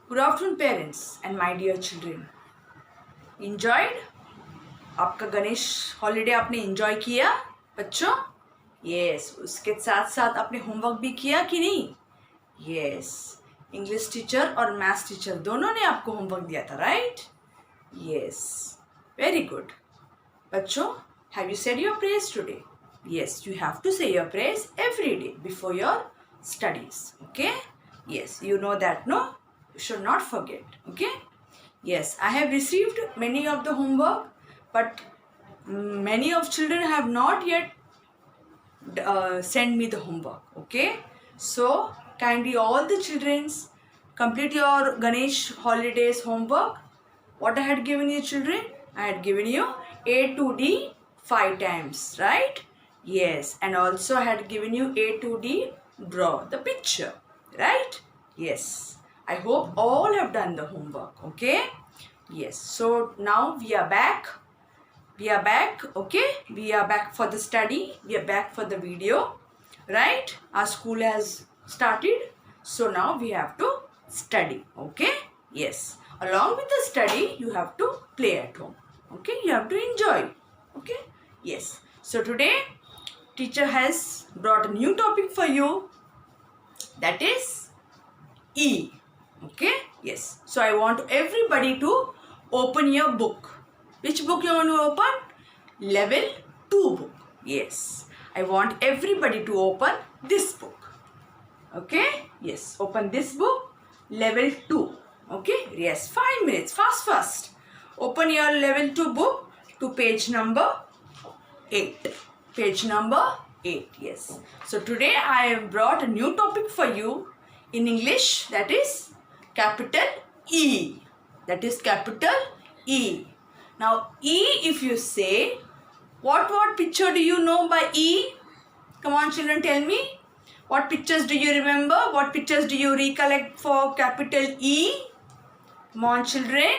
Good afternoon, parents and my dear children. Enjoyed? आपका Ganesh holiday आपने enjoy किया बच्चों? यस, उसके साथ साथ आपने होमवर्क भी किया कि नहीं? यस, इंग्लिश टीचर और मैथ्स टीचर दोनों ने आपको होमवर्क दिया था, राइट? Yes, very good. बच्चों, have you said your prayers today? Yes, you have to say your prayers every day before your studies. Okay? Yes, you know that, no? You should not forget. Okay? Yes, I have received many of the homework, but many of children have not yet send me the homework. Okay? So, kindly all the children complete your Ganesh holidays homework. What I had given you, children? I had given you A to D 5 times, right? Yes, and also I had given you A to D draw the picture, right? Yes, I hope all have done the homework. Okay? Yes, so now we are back. Okay? We are back for the study. We are back for the video, right? Our school has started, so now we have to study. Okay? Yes, along with the study you have to play at home. Okay? You have to enjoy. Okay? Yes, so today teacher has brought a new topic for you, that is E. Okay? Yes, so I want everybody to open your book. Which book you want to open? Level 2 book. Yes, I want everybody to open this book. Okay? Yes, open this book, level 2. Okay? Yes, 5 minutes, fast. Open your level 2 book to page number 8. Page number 8, yes. So today I have brought a new topic for you in English, that is capital E. That is capital E. Now E, if you say, what picture do you know by E? Come on children, tell me. What pictures do you remember? What pictures do you recollect for capital E? Come on children.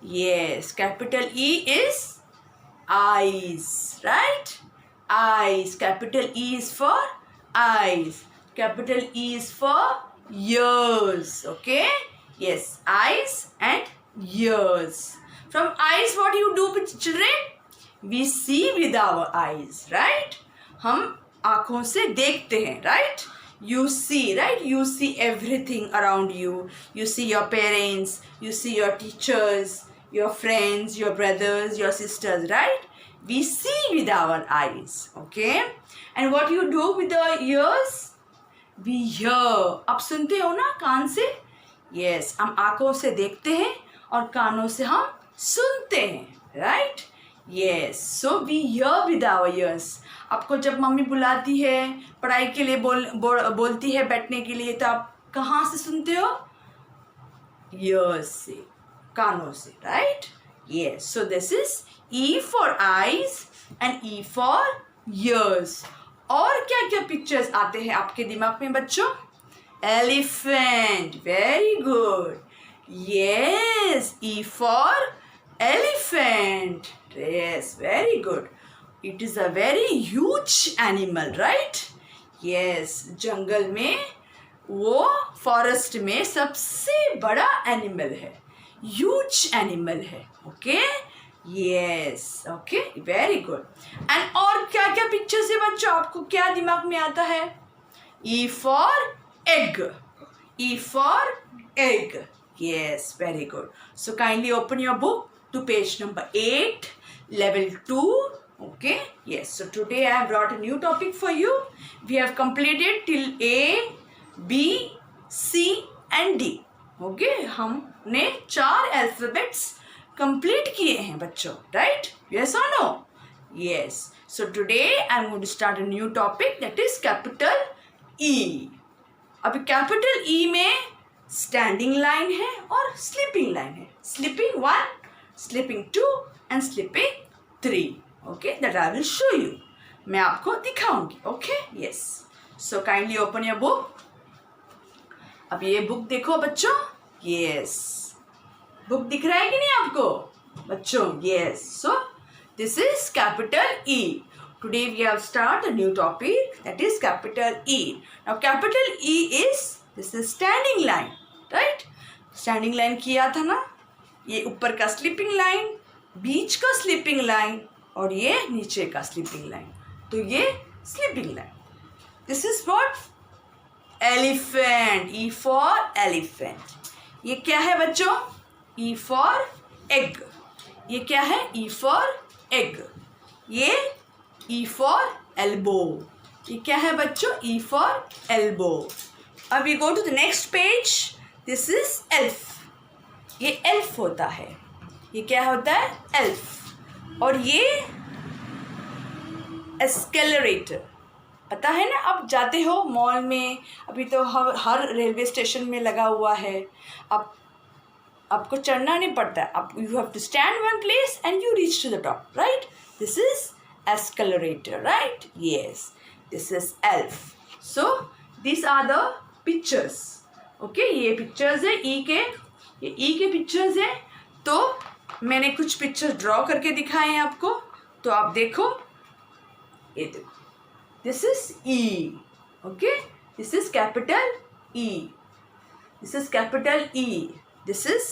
Yes, capital E is eyes, right? Eyes. Capital E is for eyes. Capital E is for ears. Okay? Yes, eyes and ears. From eyes, what do you do with children? We see with our eyes, right? हम आँखों से देखते हैं, right? You see, right? You see everything around you. You see your parents, you see your teachers, your friends, your brothers, your sisters, right? We see with our eyes. Okay? And what you do with the ears? We hear. आप सुनते हो ना कान से? Yes, हम आँखों से देखते हैं और कानों से हम सुनते हैं, right? Yes, so we hear with our ears. आपको जब मम्मी बुलाती है पढ़ाई के लिए बोलती है बैठने के लिए, तो आप कहाँ से सुनते हो? Ears से, कानों से, right? Yes, so this is E for eyes and E for ears. और क्या क्या पिक्चर्स आते हैं आपके दिमाग में बच्चों? Elephant, very good. Yes, E for elephant. Yes, very good. It is a very huge animal, right? Yes, जंगल में वो फॉरेस्ट में सबसे बड़ा एनिमल है, ह्यूज एनिमल है. Okay? Yes, okay, very good. And और क्या क्या पिक्चर्स है बच्चों, आपको क्या दिमाग में आता है? E for egg. E for egg. Yes, very good. So kindly open your book to page number 8, level 2. Okay? Yes, so today I have brought a new topic for you. We have completed till A, B, C and D. Okay? हमने 4 alphabets complete किए हैं बच्चों, right? Yes or no? Yes. So today I am going to start a new topic, that is capital E. अभी capital E में standing line है और sleeping line है. Sleeping 1, sleeping 2 and sleeping 3. Okay, that I will show you. मैं आपको दिखाऊंगी. Okay? Yes. So kindly open your book. अब ये बुक देखो बच्चों. Yes. बुक दिख रहा है कि नहीं आपको बच्चों? Yes. So this is capital E. Today we have started a new topic, that is capital E. Now capital E is, this is standing line, right? Standing line किया था ना, ये ऊपर का स्लीपिंग लाइन, बीच का स्लीपिंग लाइन और ये नीचे का स्लीपिंग लाइन, तो ये sleeping line. This is what? Elephant. E for elephant. ये क्या है बच्चों? E for egg. ये क्या है? E for egg. ये ई फॉर एल्बो. ये क्या है बच्चों? E for elbow. अब we go to the next page. This is elf. ये एल्फ होता है. ये क्या होता है? एल्फ. और ये एस्केलेरेटर. पता है ना, आप जाते हो मॉल में, अभी तो हर रेलवे स्टेशन में लगा हुआ है. आपको चढ़ना नहीं पड़ता है. आप you have to stand one place and you reach to the top, right? This is escalator, right? Yes, this is elf. So this are the pictures. Okay, ये पिक्चर्स है ई के. ये ई के पिक्चर्स है. तो मैंने कुछ पिक्चर्स ड्रॉ करके दिखाए हैं आपको, तो आप देखो. ये देखो, this is E. Okay, this is capital E. This is capital E. This is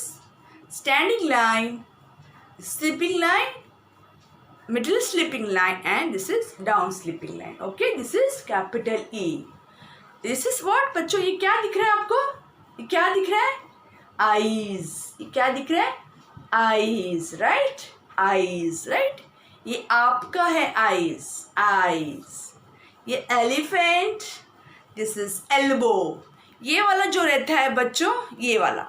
standing line, sleeping line, middle sleeping line, and this is down sleeping line. Okay, this is capital E. This is what बच्चों? ये क्या दिख रहा है आपको? ये क्या दिख रहा है? Eyes. ये क्या दिख रहा है? Eyes, right? Eyes, right? ये आपका है eyes. Eyes. ये एलिफेंट. This is elbow. ये वाला जो रहता है बच्चों, ये वाला,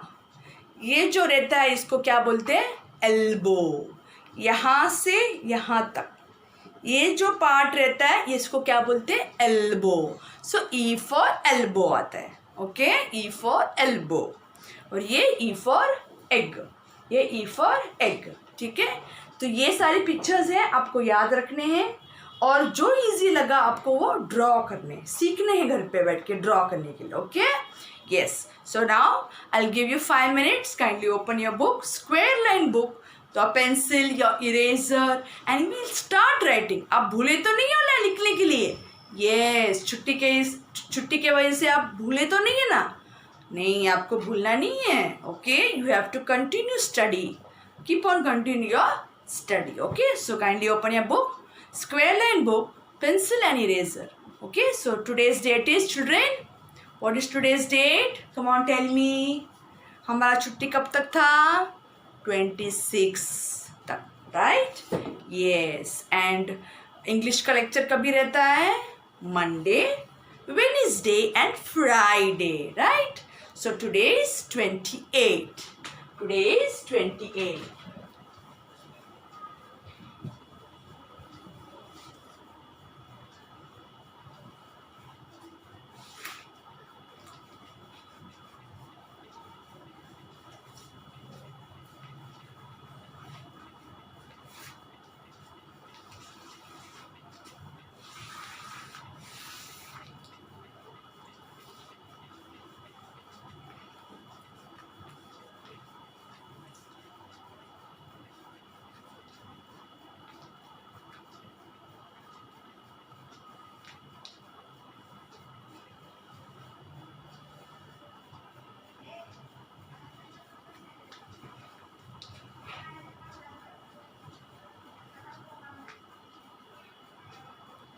ये जो रहता है इसको क्या बोलते हैं? एल्बो. यहाँ से यहाँ तक ये जो पार्ट रहता है, ये इसको क्या बोलते हैं? Elbow. So E for elbow आता है. Okay, E for elbow. और ये ई फॉर एग. ये ई फॉर एग. ठीक है. तो ये सारी पिक्चर्स हैं, आपको याद रखने हैं, और जो इजी लगा आपको वो ड्रॉ करने सीखने हैं घर पे बैठ के ड्रॉ करने के लिए. Okay, yes. So now I will give you 5 minutes. Kindly open your book, square line book, तो पेंसिल या eraser, and we will start writing. आप भूले तो नहीं हो ना लिखने के लिए? यस, छुट्टी के वजह से आप भूले तो नहीं है ना? नहीं, आपको भूलना नहीं है. Okay, you have to continue study. Keep on continue your study. Okay, so kindly open your book, square line book, pencil and eraser. Okay, so today's date is, children, what is today's date? Come on, tell me. हमारा छुट्टी कब तक था? 26 तक, right? Yes. and English का lecture कभी रहता है? Monday, Wednesday and Friday, right? So today is 28. Today is 28.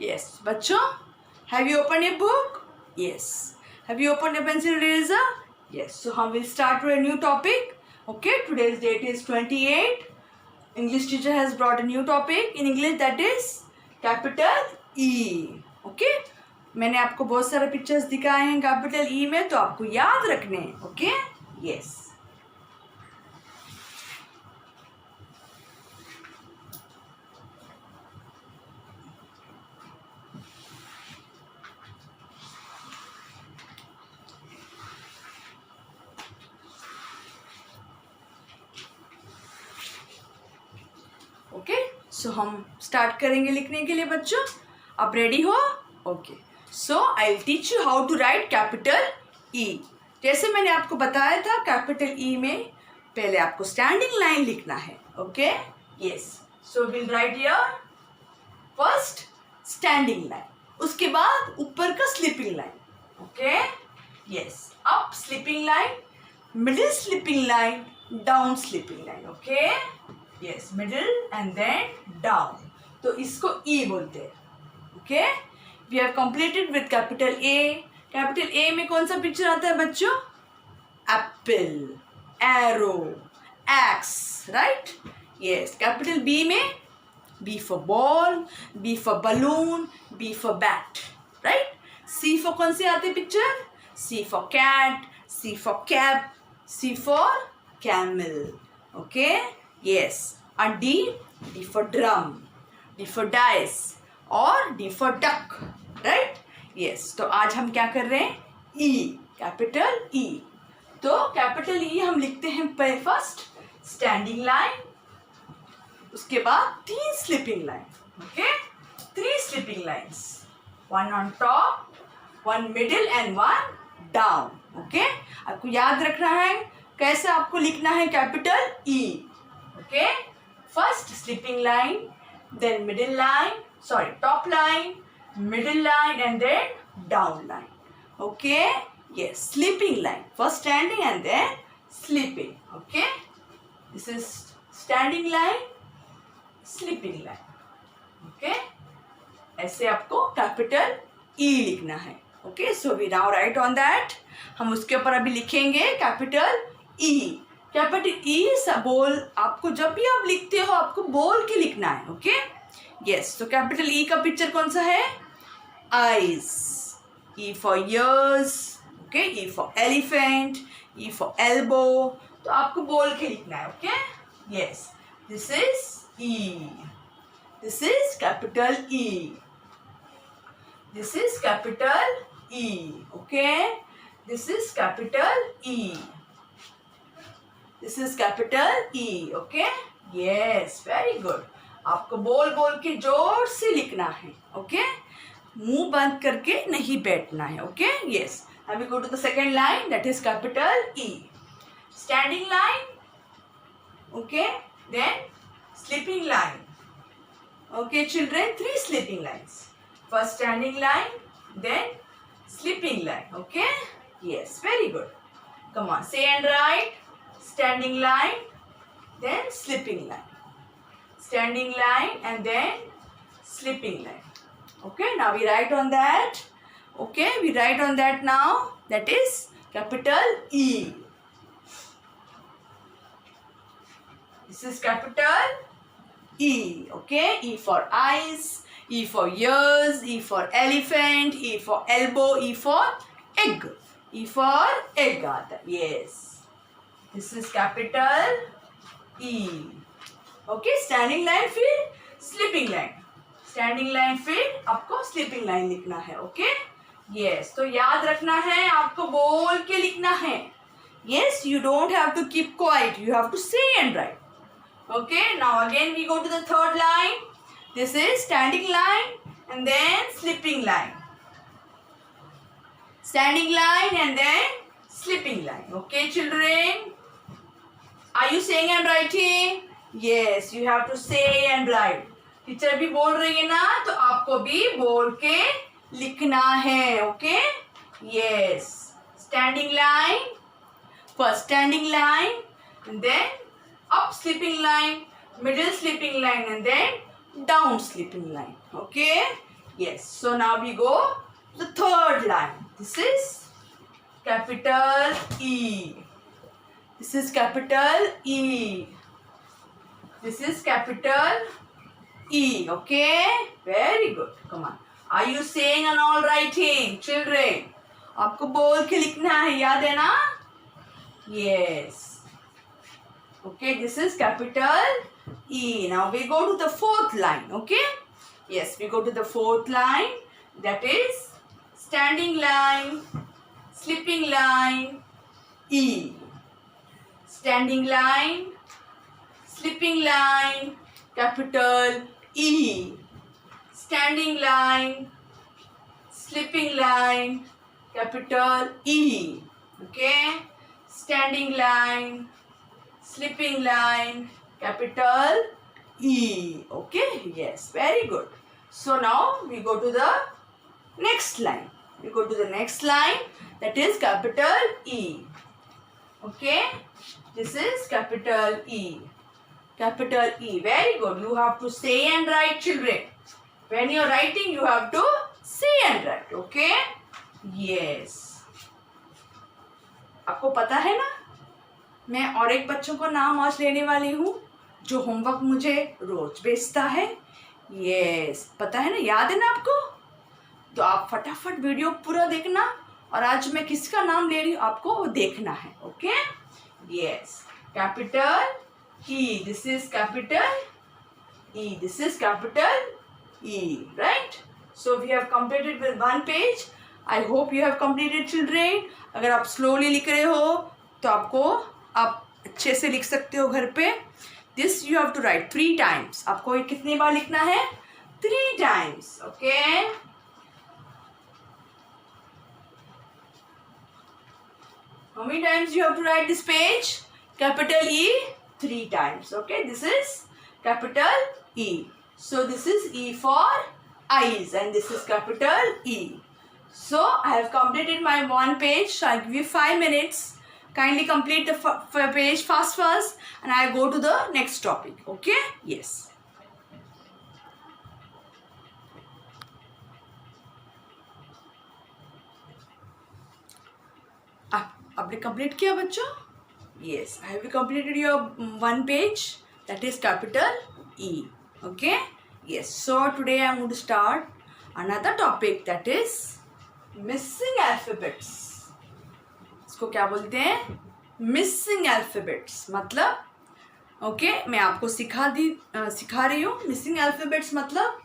Yes, बच्चों, have you opened your book? Yes. Have you opened your pencil eraser? Yes. So how we'll start with a new topic. Okay, today's date is 28. English teacher has brought a new topic in English, that is capital E. Okay, मैंने आपको बहुत सारे pictures दिखाए हैं capital E में, तो आपको याद रखने हैं. Okay, yes. ओके, सो हम स्टार्ट करेंगे लिखने के लिए बच्चों. आप रेडी हो? Okay, so I will teach you how to write capital E. जैसे मैंने आपको बताया था, कैपिटल ई में पहले आपको स्टैंडिंग लाइन लिखना है. Okay, yes. So will right your first standing line, उसके बाद ऊपर का sleeping line. Okay, yes. Up sleeping line, middle slipping line, down slipping line. Okay, yes, middle and then down. तो इसको E बोलते हैं. Okay, we have completed with capital A. Capital A में कौन सा पिक्चर आता है बच्चों? Apple, arrow, axe, right? Yes. Capital B में B for ball, B for balloon, B for bat, right? C for कौन से आते picture? C for cat, C for cap, C for camel. Okay? Yes. And D for drum, D for dice और D for duck, right? Yes. तो आज हम क्या कर रहे हैं? E, capital E. तो कैपिटल E हम लिखते हैं फर्स्ट स्टैंडिंग लाइन, उसके बाद 3 sleeping line. Okay, 3 sleeping lines, 1 on top, 1 middle and 1 down. Okay, आपको याद रखना है कैसे आपको लिखना है capital E. Okay, first sleeping line, then middle line, sorry top line, middle line and then down line. Okay, yes, sleeping line, first standing and then sleeping. Okay, this is standing line, sleeping line. Okay, ऐसे आपको capital E लिखना है. Okay, so we now write on that. हम उसके ऊपर अभी लिखेंगे capital E. Capital E बोल आपको जब भी आप लिखते हो आपको बोल के लिखना है. Okay, yes. तो कैपिटल E का पिक्चर कौन सा है? Eyes. E for ears. Okay, E for elephant, E for elbow. तो आपको बोल के लिखना है. Okay, yes, this is E, this is capital E, this is capital E. Okay, this is capital E, this is capital E. Okay, yes, very good. आपको बोल बोल के जोर से लिखना है. Okay, मुंह बंद करके नहीं बैठना है. Okay, yes. Now we go to the second line, that is capital E. Standing line, okay, then sleeping line. Okay, children, 3 sleeping lines. First standing line, then sleeping line. Okay, yes, very good. Come on, say and write. Standing line, then sleeping line. Standing line and then sleeping line. Okay, now we write on that. Okay, we write on that now. That is capital E. This is capital E. Okay, E for eyes, E for ears, E for elephant, E for elbow, E for egg. E for egg आता है. Yes. This is capital E. Okay, standing line फिर sleeping line. Standing line फिर आपको sleeping line लिखना है. Okay. Yes, तो याद रखना है आपको बोल के लिखना है. Yes, you don't have to keep quiet. You have to say and write. Okay, now again we go to the third line. This is standing line and then sleeping line. Standing line and then sleeping line. Okay, children? Are you saying and writing? Yes, you have to say and write. Teacher भी बोल रही है ना, तो आपको भी बोल के लिखना है. Okay, yes. Standing line, first standing line and then up sleeping line, middle sleeping line and then down sleeping line. Okay, yes. So now we go the third line. This is capital E. This is capital E. This is capital E. Okay, very good. Come on. Are you saying and all writing, children? आपको बोल के लिखना है, याद है ना? Yes. Okay, this is capital E. Now we go to the fourth line. Okay? Yes, we go to the fourth line. That is standing line, sleeping line, E. Standing line, sleeping line, capital E. Standing line, sleeping line, capital E. Okay, standing line, sleeping line, capital E. Okay, yes, very good. So now we go to the next line. We go to the next line, that is capital E. Okay, this is capital E. Capital E. Very good. You have to say and write, children. When you are writing, you have to say and write. Okay? Yes. आपको पता है ना, मैं और एक बच्चों को नाम आज लेने वाली हूँ जो होमवर्क मुझे रोज भेजता है. यस, पता है ना, याद है ना आपको? तो आप फटाफट वीडियो पूरा देखना, और आज मैं किसका नाम ले रही हूँ आपको वो देखना है. Okay? Yes. Capital E. This is capital E. This is capital E. Right? So we have completed with one page. I hope you have completed, children. अगर आप slowly लिख रहे हो तो आप अच्छे से लिख सकते हो घर पे. This you have to write 3 times. आपको ये कितनी बार लिखना है? 3 times. Okay? How many times you have to write this page? Capital E 3 times. Okay? This is capital E. So this is E for eyes, and this is capital E. So I have completed my one page. So I'll give you 5 minutes. Kindly complete the page first, and I'll go to the next topic. Okay? Yes. आपने complete किया बच्चों? Yes, I have completed your one page, that is capital E. Okay? Yes. So today I am going to start another topic, that is missing alphabets. इसको क्या बोलते हैं? Missing alphabets. मतलब okay, मैं आपको सिखा रही हूँ. मिसिंग अल्फ़ाबेट्स मतलब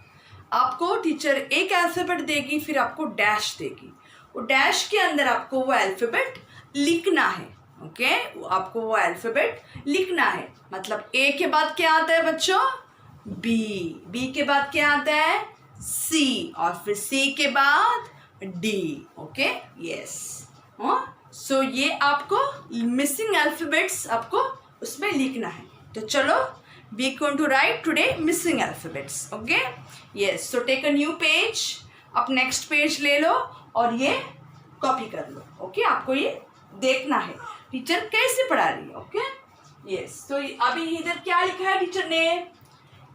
आपको टीचर एक अल्फ़ाबेट देगी, फिर आपको डैश देगी. वो डैश के अंदर आपको वो अल्फ़ाबेट लिखना है. ओके? आपको वो अल्फ़ाबेट लिखना है. मतलब ए के बाद क्या आता है बच्चों? बी. बी के बाद क्या आता है? सी. और फिर सी के बाद डी. ओके? यस. सो ये आपको मिसिंग अल्फ़ाबेट्स आपको उसमें लिखना है. तो चलो, we going to write today missing alphabets. Okay? Yes. So take a new page. आप नेक्स्ट पेज ले लो और ये कॉपी कर लो. ओके? आपको ये देखना है टीचर कैसे पढ़ा रही है. ओके? यस. तो अभी इधर क्या लिखा है टीचर ने?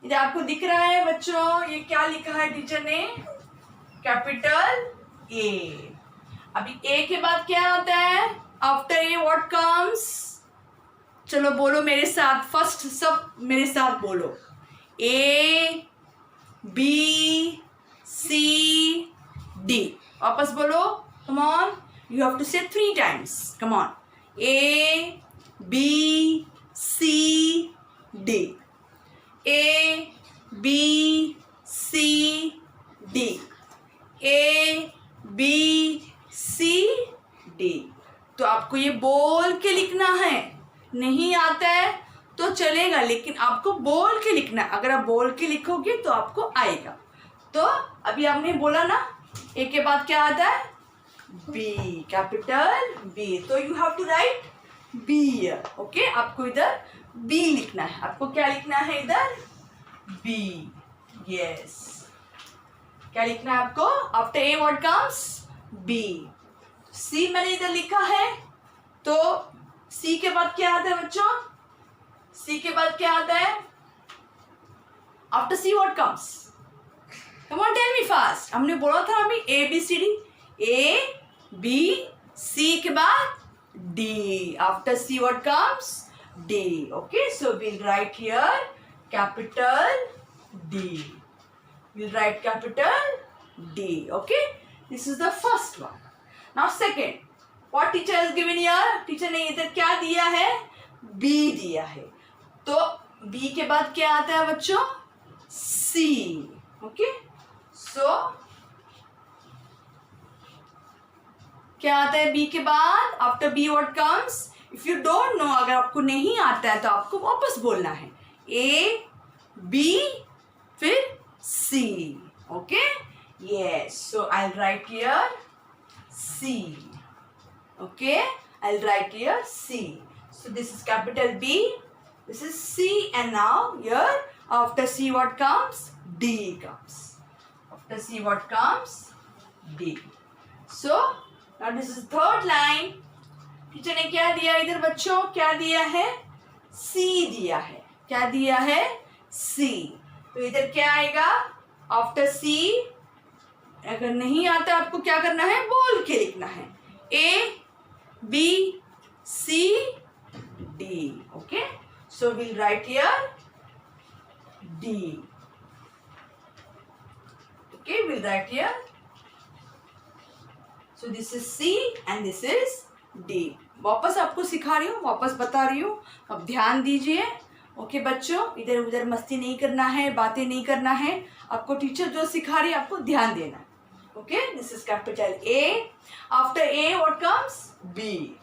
इधर आपको दिख रहा है बच्चों, ये क्या लिखा है टीचर ने? Capital A. अभी ए के बाद क्या आता है? After A what comes? चलो बोलो मेरे साथ, फर्स्ट सब मेरे साथ बोलो. A B C D. वापस बोलो. Come on, you have to say 3 times. Come on. A B C D. A B C D. A B C D. तो आपको ये बोल के लिखना है. नहीं आता है तो चलेगा, लेकिन आपको बोल के लिखना है. अगर आप बोल के लिखोगे तो आपको आएगा. तो अभी आपने बोला ना, ए के बाद क्या आता है? B. Capital B. तो you have to write B. Okay? आपको इधर B लिखना है. आपको क्या लिखना है इधर? B. यस. क्या लिखना है आपको? After A what comes? B. C मैंने इधर लिखा है, तो C के बाद क्या आता है बच्चों? C के बाद क्या आता है? After C what comes? Come on, tell me fast. हमने बोला था अभी A B C D. A B C के बाद D. After C what comes? D. Okay, so we'll write here capital D. We'll write capital D. Okay, this is the first one. Now second, what teacher has given here? Teacher ने इधर क्या दिया है? B दिया है. तो B के बाद क्या आता है बच्चों? C. Okay, so क्या आता है बी के बाद? After be what comes? If you don't know, अगर आपको नहीं आता है तो आपको वापस बोलना है. ए बी फिर C. Okay? Yes. So I will write here C. Okay? I will write here C. So this is capital B, this is C, and now here after C what comes? D comes. After C what comes? D. So now this is third line. Teacher ने क्या दिया इधर बच्चों, क्या दिया है, सी दिया है। क्या दिया है, सी। तो इधर क्या आएगा, आफ्टर सी, अगर नहीं आता आपको क्या करना है, बोल के लिखना है, A B C D. Okay, so will write here D. Okay, will write here, so this is C and this is D. वापस आपको सिखा रही हूँ, वापस बता रही हूँ, अब ध्यान दीजिए। ओके बच्चों, इधर उधर मस्ती नहीं करना है, बातें नहीं करना है, आपको टीचर जो सिखा रही है आपको ध्यान देना है। Okay, this is capital A, after A what comes, B,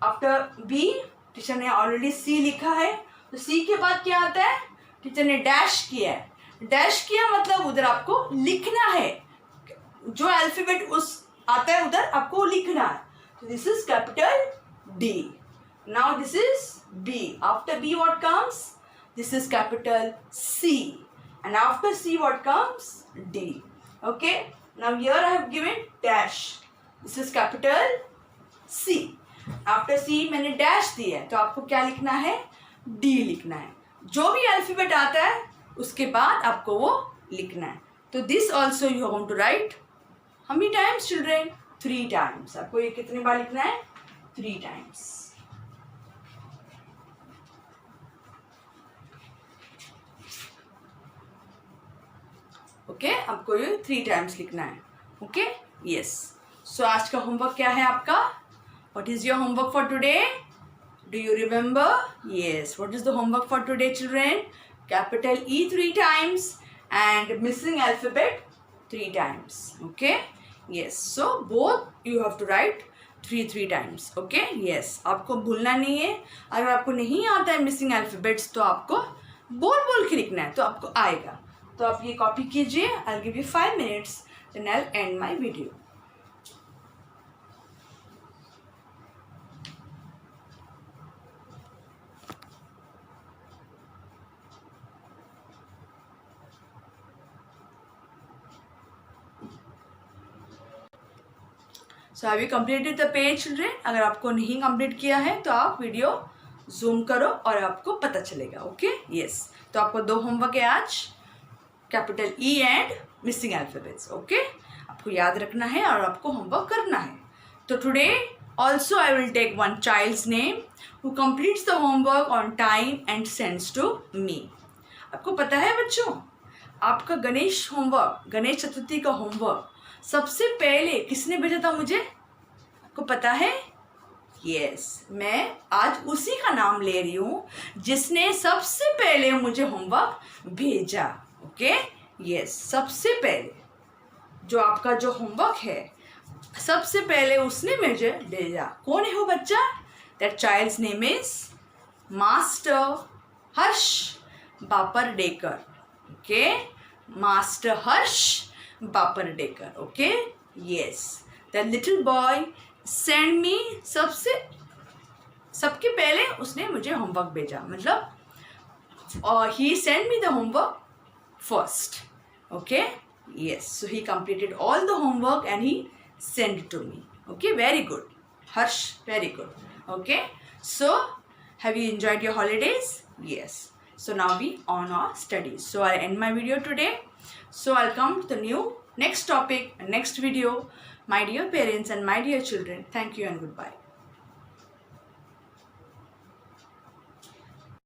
after B teacher ने ऑलरेडी सी लिखा है, तो सी के बाद क्या आता है, टीचर ने डैश किया है। डैश किया मतलब उधर आपको लिखना है, जो अल्फाबेट उस आता है उधर आपको लिखना है। So this is capital D. Now this is B. After B what comes? This is capital C. And after C what comes? D. Okay. Now here I have given dash. This is capital C. After C मैंने dash दिया है, तो आपको क्या लिखना है, D लिखना है। जो भी अल्फाबेट आता है उसके बाद आपको वो लिखना है। तो this also you are going to write how many times children? 3 times. आपको ये कितने बार लिखना है, 3 times. ओके, आपको ये 3 times लिखना है। Okay, yes. सो आज का होमवर्क क्या है आपका, what is your homework for today, do you remember? Yes, what is the homework for today children, capital E 3 times and missing alphabet 3 times. Okay. Yes, so both you have to write 3 times. Okay, yes, आपको भूलना नहीं है। अगर आपको नहीं आता है missing alphabets तो आपको बोल बोल के लिखना है, तो आपको आएगा। तो आप ये कॉपी कीजिए, आई will give you 5 minutes, then I'll end my video. So have you completed the page children? अगर आपको नहीं कंप्लीट किया है तो आप वीडियो जूम करो और आपको पता चलेगा। Okay, yes. तो आपको 2 होमवर्क है आज, capital E and missing alphabets. Okay, आपको याद रखना है और आपको होमवर्क करना है। तो today also I will take one child's name who completes the homework on time and sends to me. आपको पता है बच्चों, आपका गणेश होमवर्क, गणेश चतुर्थी का होमवर्क सबसे पहले किसने भेजा था मुझे, आपको पता है? यस, मैं आज उसी का नाम ले रही हूँ जिसने सबसे पहले मुझे होमवर्क भेजा। ओके, यस, सबसे पहले जो आपका जो होमवर्क है सबसे पहले उसने मुझे भेजा। कौन है वो बच्चा? That child's name is master Harsh Bapardekar. Okay, master Harsh Bapardekar. Okay, yes, the little boy sent me सबके पहले उसने मुझे होमवर्क भेजा, मतलब he sent me the homework first. Okay, yes, so he completed all the homework and he sent it to me. Okay, very good, Harsh, very good. Okay, so have you enjoyed your holidays? Yes, so now we on our studies. So I end my video today. So I'll come to the next topic, next video. My dear parents and my dear children, thank you and goodbye.